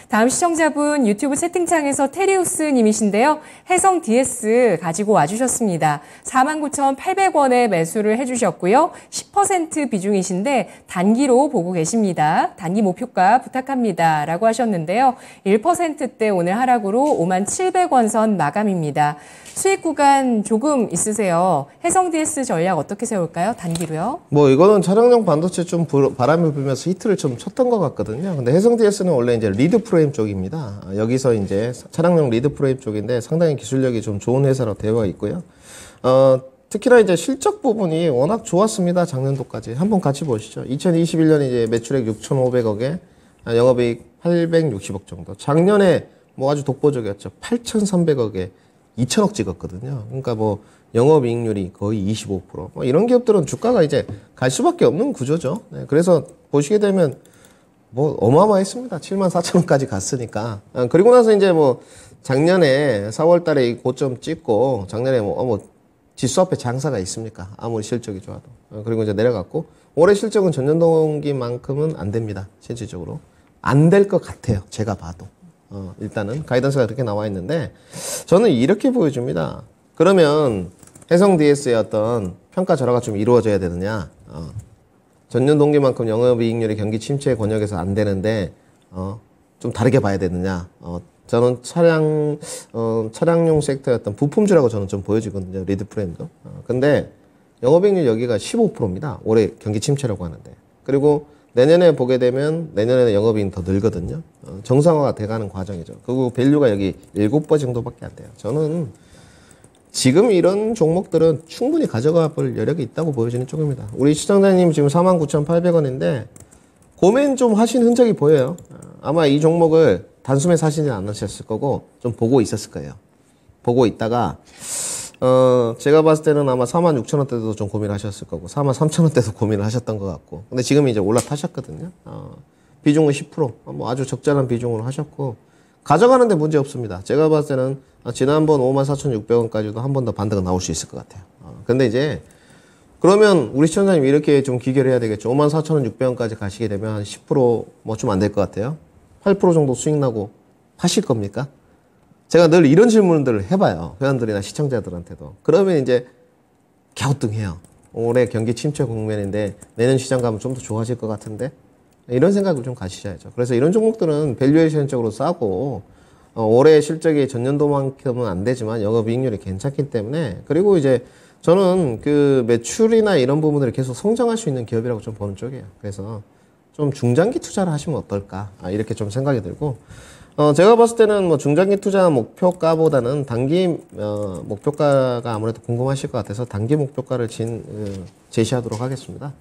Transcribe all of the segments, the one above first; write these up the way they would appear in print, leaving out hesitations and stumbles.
다음 시청자분 유튜브 채팅창에서 테리우스 님이신데요. 해성 DS 가지고 와주셨습니다. 49,800원에 매수를 해주셨고요. 10% 비중이신데 단기로 보고 계십니다. 단기 목표가 부탁합니다. 라고 하셨는데요. 1%대 오늘 하락으로 57,700원 선 마감입니다. 수익 구간 조금 있으세요. 해성 DS 전략 어떻게 세울까요? 단기로요? 뭐 이거는 차량용 반도체 좀 바람이 불면서 히트를 좀 쳤던 것 같거든요. 근데 해성 DS는 원래 이제 리드 프레임 쪽입니다. 여기서 이제 차량용 리드 프레임 쪽인데 상당히 기술력이 좀 좋은 회사로 되어 있고요. 특히나 이제 실적 부분이 워낙 좋았습니다. 작년도까지. 한번 같이 보시죠. 2021년 이제 매출액 6,500억에 영업이익 860억 정도. 작년에 뭐 아주 독보적이었죠. 8,300억에 2천억 찍었거든요. 그러니까 뭐 영업이익률이 거의 25%. 뭐 이런 기업들은 주가가 이제 갈 수밖에 없는 구조죠. 네, 그래서 보시게 되면 뭐 어마어마했습니다. 74,000원까지 갔으니까. 그리고 나서 이제 뭐 작년에 4월 달에 이 고점 찍고 작년에 뭐 지수 앞에 장사가 있습니까? 아무리 실적이 좋아도. 그리고 이제 내려갔고 올해 실적은 전년 동기만큼은 안 됩니다. 실질적으로. 안 될 것 같아요. 제가 봐도. 일단은 가이던스가 그렇게 나와 있는데 저는 이렇게 보여줍니다. 그러면 해성 DS의 어떤 평가 절하가 좀 이루어져야 되느냐? 전년 동기만큼 영업이익률이 경기 침체 권역에서 안 되는데 좀 다르게 봐야 되느냐? 저는 차량용 섹터의 어떤 부품주라고 저는 좀 보여지거든요. 리드 프레임도. 근데 영업이익률 여기가 15%입니다. 올해 경기 침체라고 하는데. 그리고 내년에 보게 되면 내년에는 영업이익 더 늘거든요. 정상화가 돼가는 과정이죠. 그리고 밸류가 여기 7배 정도밖에 안 돼요. 저는 지금 이런 종목들은 충분히 가져가 볼 여력이 있다고 보여지는 쪽입니다. 우리 시청자님 지금 49,800원인데 고민 좀 하신 흔적이 보여요. 아마 이 종목을 단숨에 사시지 않으셨을 거고 좀 보고 있었을 거예요. 보고 있다가 제가 봤을 때는 아마 46,000원대도 좀 고민하셨을 거고 43,000원대도 고민을 하셨던 것 같고 근데 지금 이제 올라타셨거든요. 비중은 10% 뭐 아주 적절한 비중으로 하셨고 가져가는데 문제 없습니다. 제가 봤을 때는 지난번 54,600원까지도 한 번 더 반등은 나올 수 있을 것 같아요. 근데 이제 그러면 우리 시청자님 이렇게 좀 기결해야 되겠죠. 54,600원까지 가시게 되면 한 10%뭐 좀 안 될 것 같아요. 8% 정도 수익 나고 하실 겁니까? 제가 늘 이런 질문들을 해봐요. 회원들이나 시청자들한테도. 그러면 이제 갸우뚱해요. 올해 경기 침체 국면인데 내년 시장 가면 좀 더 좋아질 것 같은데? 이런 생각을 좀 가지셔야죠. 그래서 이런 종목들은 밸류에이션적으로 싸고 올해 실적이 전년도만큼은 안 되지만 영업이익률이 괜찮기 때문에 그리고 이제 저는 그 매출이나 이런 부분들을 계속 성장할 수 있는 기업이라고 좀 보는 쪽이에요. 그래서 좀 중장기 투자를 하시면 어떨까 이렇게 좀 생각이 들고 제가 봤을 때는 뭐 중장기 투자 목표가보다는 단기 목표가가 아무래도 궁금하실 것 같아서 단기 목표가를 제시하도록 하겠습니다.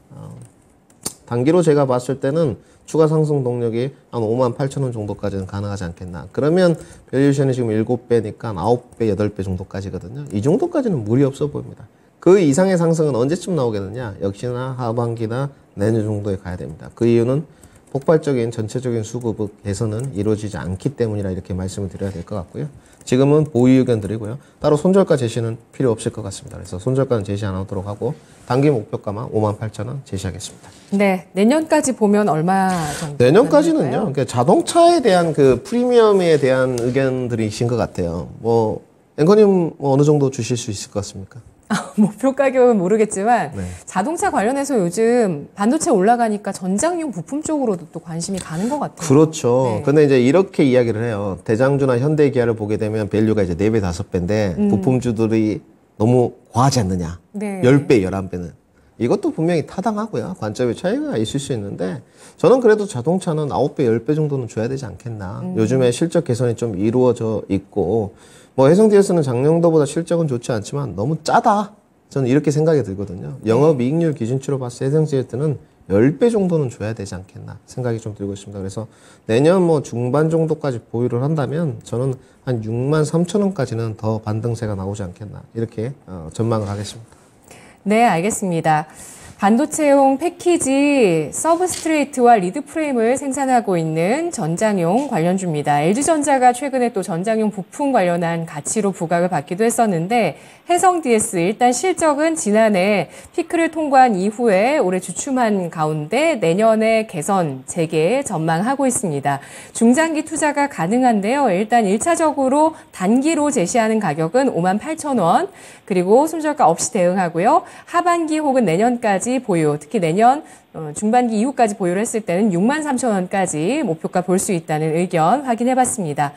단기로 제가 봤을 때는 추가 상승 동력이 한 58,000원 정도까지는 가능하지 않겠나. 그러면 밸류에이션이 지금 7배니까 9배, 8배 정도까지거든요. 이 정도까지는 무리 없어 보입니다. 그 이상의 상승은 언제쯤 나오겠느냐? 역시나 하반기나 내년 정도에 가야 됩니다. 그 이유는 폭발적인 전체적인 수급 개선은 이루어지지 않기 때문이라 이렇게 말씀을 드려야 될 것 같고요. 지금은 보유 의견 드리고요. 따로 손절가 제시는 필요 없을 것 같습니다. 그래서 손절가는 제시 안 하도록 하고 단기 목표가만 58,000원 제시하겠습니다. 네, 내년까지 보면 얼마 정도? 내년까지는요. 그러니까 자동차에 대한 그 프리미엄에 대한 의견들이신 것 같아요. 뭐 앵커님 뭐 어느 정도 주실 수 있을 것 같습니까? 목표 가격은 모르겠지만 네. 자동차 관련해서 요즘 반도체 올라가니까 전장용 부품 쪽으로도 또 관심이 가는 것 같아요. 그렇죠. 네. 근데 이제 이렇게 이야기를 해요. 대장주나 현대 기아를 보게 되면 밸류가 이제 4배, 5배인데 부품주들이 너무 과하지 않느냐. 네. 10배, 11배는. 이것도 분명히 타당하고요. 관점의 차이가 있을 수 있는데 저는 그래도 자동차는 9배, 10배 정도는 줘야 되지 않겠나. 요즘에 실적 개선이 좀 이루어져 있고 뭐 해성 DS는 작년도보다 실적은 좋지 않지만 너무 짜다. 저는 이렇게 생각이 들거든요. 영업이익률 기준치로 봤을 때 해성 DS는 10배 정도는 줘야 되지 않겠나 생각이 좀 들고 있습니다. 그래서 내년 뭐 중반 정도까지 보유를 한다면 저는 한 63,000원까지는 더 반등세가 나오지 않겠나 이렇게 전망을 하겠습니다. 네, 알겠습니다. 반도체용 패키지, 서브스트레이트와 리드 프레임을 생산하고 있는 전장용 관련주입니다. LG전자가 최근에 또 전장용 부품 관련한 가치로 부각을 받기도 했었는데 해성DS 일단 실적은 지난해 피크를 통과한 이후에 올해 주춤한 가운데 내년에 개선, 재개 전망하고 있습니다. 중장기 투자가 가능한데요. 일단 1차적으로 단기로 제시하는 가격은 58,000원, 그리고 손절가 없이 대응하고요. 하반기 혹은 내년까지 보유, 특히 내년 중반기 이후까지 보유를 했을 때는 63,000원까지 목표가 볼 수 있다는 의견 확인해봤습니다.